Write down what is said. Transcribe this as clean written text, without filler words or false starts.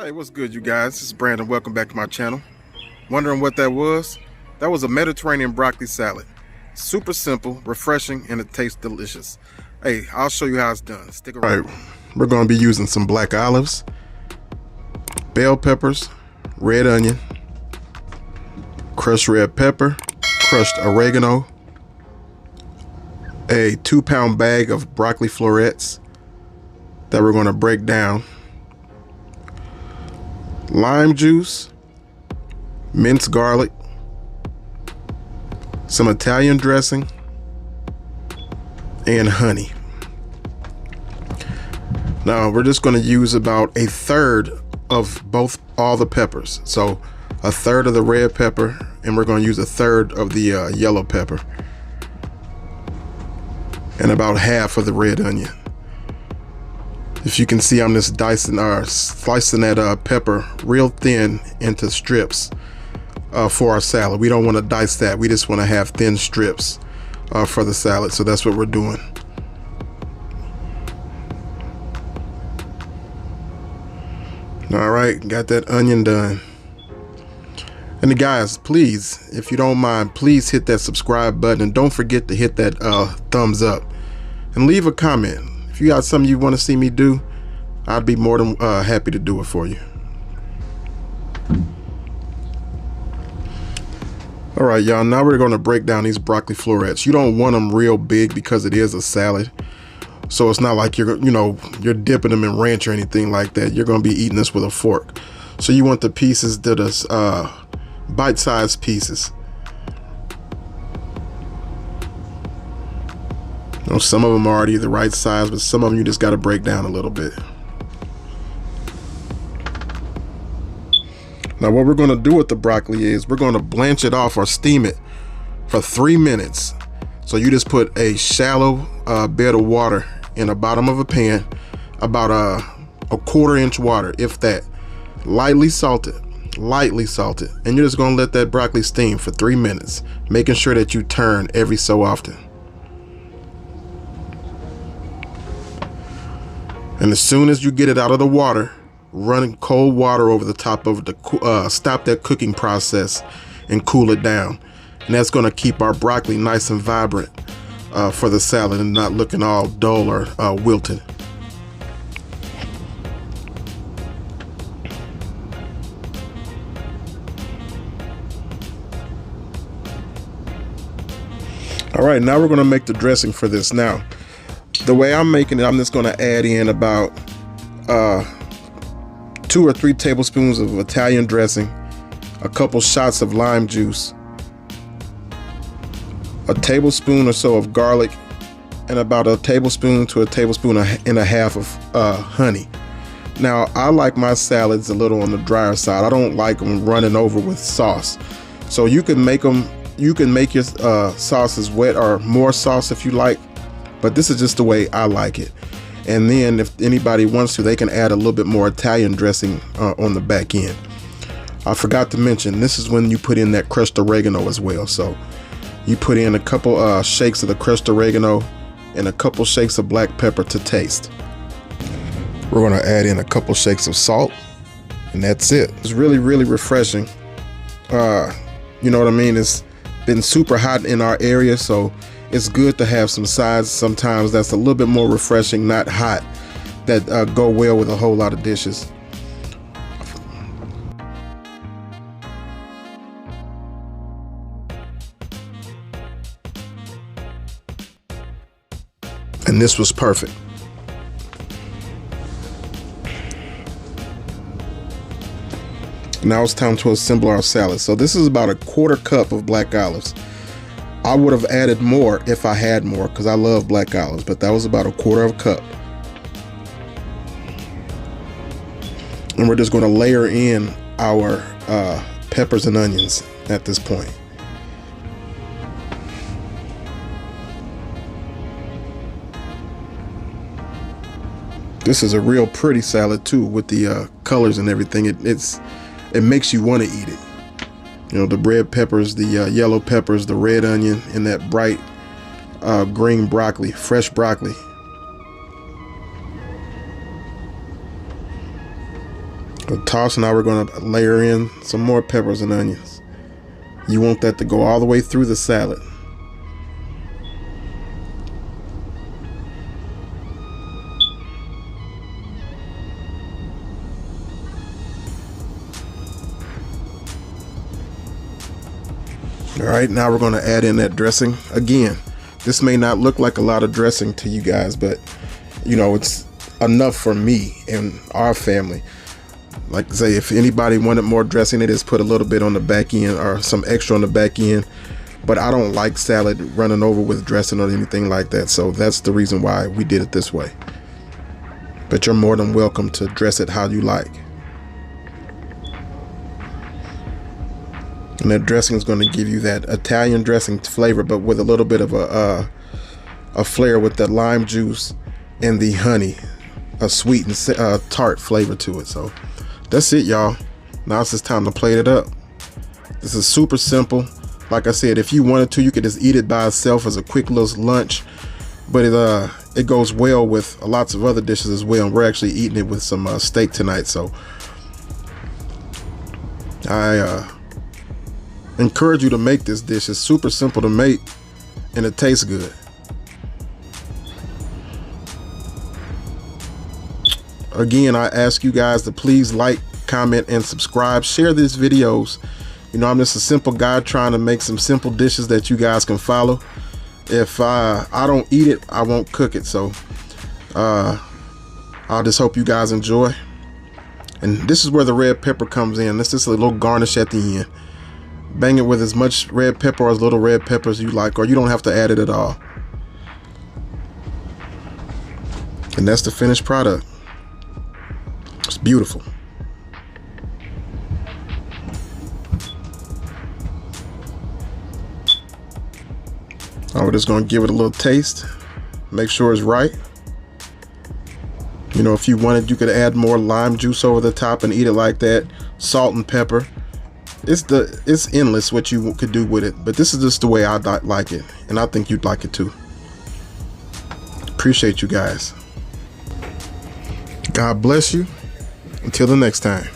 Hey, what's good, you guys? This is Brandon. Welcome back to my channel. Wondering what that was? That was a Mediterranean broccoli salad. Super simple, refreshing, and it tastes delicious. Hey, I'll show you how it's done. Stick around. All right, we're going to be using some black olives, bell peppers, red onion, crushed red pepper, crushed oregano, a 2-pound bag of broccoli florets that we're going to break down, lime juice, minced garlic, some Italian dressing, and honey. Now we're just going to use about a third of all the peppers. So a third of the red pepper, and we're going to use a third of the yellow pepper, and about half of the red onion. If you can see, I'm just slicing that pepper real thin into strips for our salad. We don't want to dice that. We just want to have thin strips for the salad. So that's what we're doing. All right, got that onion done. And guys, please, if you don't mind, please hit that subscribe button, and don't forget to hit that thumbs up and leave a comment. If you got something you want to see me do, I'd be more than happy to do it for you. All right, y'all, now we're going to break down these broccoli florets. You don't want them real big because it is a salad. So it's not like you're dipping them in ranch or anything like that. You're going to be eating this with a fork. So you want the pieces that are bite-sized pieces. You know, some of them are already the right size, but some of them you just got to break down a little bit. Now what we're going to do with the broccoli is we're going to blanch it off or steam it for 3 minutes. So you just put a shallow bed of water in the bottom of a pan, about a 1/4 inch water, if that, lightly salted, and you're just going to let that broccoli steam for 3 minutes, making sure that you turn every so often. And as soon as you get it out of the water, run cold water over the top of the stop that cooking process and cool it down. And that's going to keep our broccoli nice and vibrant for the salad and not looking all dull or wilted. All right, now we're going to make the dressing for this. Now, the way I'm making it, I'm just going to add in about 2 or 3 tablespoons of Italian dressing, a couple shots of lime juice, a tablespoon or so of garlic, and about a tablespoon to a tablespoon and a half of honey. Now, I like my salads a little on the drier side. I don't like them running over with sauce. So you can make your sauces wet or more sauce if you like, but this is just the way I like it. And then if anybody wants to, they can add a little bit more Italian dressing on the back end. I forgot to mention, this is when you put in that crushed oregano as well. So you put in a couple shakes of the crushed oregano and a couple shakes of black pepper to taste. We're going to add in a couple shakes of salt, and that's it. It's really, really refreshing. You know what I mean? It's been super hot in our area, so it's good to have some sides sometimes that's a little bit more refreshing, not hot, that go well with a whole lot of dishes. And this was perfect. Now it's time to assemble our salad. So this is about a 1/4 cup of black olives. I would have added more if I had more because I love black olives, but that was about a 1/4 cup. And we're just going to layer in our peppers and onions at this point. This is a real pretty salad too, with the colors and everything. It makes you want to eat it. You know, the red peppers, the yellow peppers, the red onion, and that bright green broccoli, fresh broccoli. Toss. Now we're going to layer in some more peppers and onions. You want that to go all the way through the salad. All right, now we're going to add in that dressing. Again, this may not look like a lot of dressing to you guys, but you know, it's enough for me and our family. Like I say, if anybody wanted more dressing, they just put a little bit on the back end or some extra on the back end. But I don't like salad running over with dressing or anything like that. So that's the reason why we did it this way. But you're more than welcome to dress it how you like. And that dressing is going to give you that Italian dressing flavor, but with a little bit of a flair with the lime juice and the honey, a sweet and tart flavor to it. So that's it, y'all. Now it's just time to plate it up. This is super simple. Like I said, if you wanted to, you could just eat it by itself as a quick little lunch. But it goes well with lots of other dishes as well. And we're actually eating it with some steak tonight. So I encourage you to make this dish. It's super simple to make and it tastes good. Again, I ask you guys to please like, comment, and subscribe. Share these videos. You know, I'm just a simple guy trying to make some simple dishes that you guys can follow. If I don't eat it, I won't cook it. So I'll just hope you guys enjoy. And this is where the red pepper comes in. This is a little garnish at the end. Bang it with as much red pepper or as little red pepper as you like, or you don't have to add it at all. And that's the finished product. It's beautiful. We're just going to give it a little taste. Make sure it's right. You know, if you wanted, you could add more lime juice over the top and eat it like that. Salt and pepper. It's endless what you could do with it, but this is just the way I like it, and I think you'd like it too. Appreciate you guys. God bless you. Until the next time.